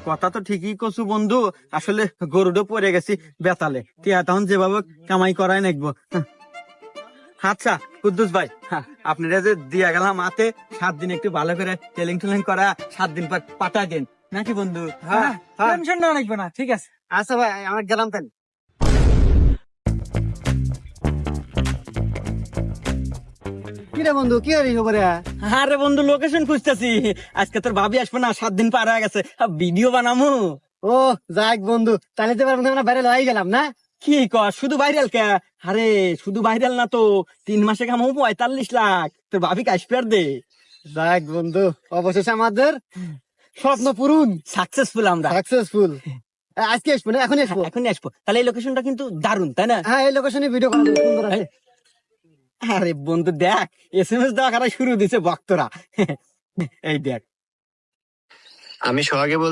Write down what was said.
কথা তো ঠিকই কছু বন্ধু, আসলে গরুডো পড়ে গেছি বেতালে, টিয়া তখন যেভাবে কামাই করাই নাকবো। আচ্ছা কুদ্দুস ভাই, আপনারা যে দিয়া গেলাম হাতে 7 দিন একটু ভালো করে টেলিং টেলিং করা, 7 দিন পর পাঠা দেন নাকি বন্ধু? টেনশন না রাখবে না, ঠিক আছে। আচ্ছা ভাই, আমার গেলাম তাহলে। কি রে বন্ধু, কি হরি খবরে? আরে বন্ধু লোকেশন খুঁজতেছি, আজকে তোর ভাবি আসবে না, 7 দিন পার হয়ে গেছে, ভিডিও বানামু। ও যাক বন্ধু, তাহলে তো আমরা বাইরে লই গেলাম না? কি কর শুধু ভাইরাল কে? আরে শুধু ভাইরাল না তো, 3 মাসে কামাবো 45 লাখ, তোর ভাবি আসবে আর দে। যাক বন্ধু, অবশেষে আমাদের স্বপ্ন পূরণ, সাকসেসফুল আমরা। সাকসেসফুল। আজকে আসবো না, এখন আসবো? এখনই আসবো। তাহলে এই লোকেশনটা কিন্তু দারুণ, তাই না? হ্যাঁ, এই লোকেশনে ভিডিও করা যাবে, সুন্দর আছে। আরে বন্ধু দেখ, SMS দেওয়া করা শুরু দিছে ভক্তরা। এই দেখ। আমি সোহাগে বলছি।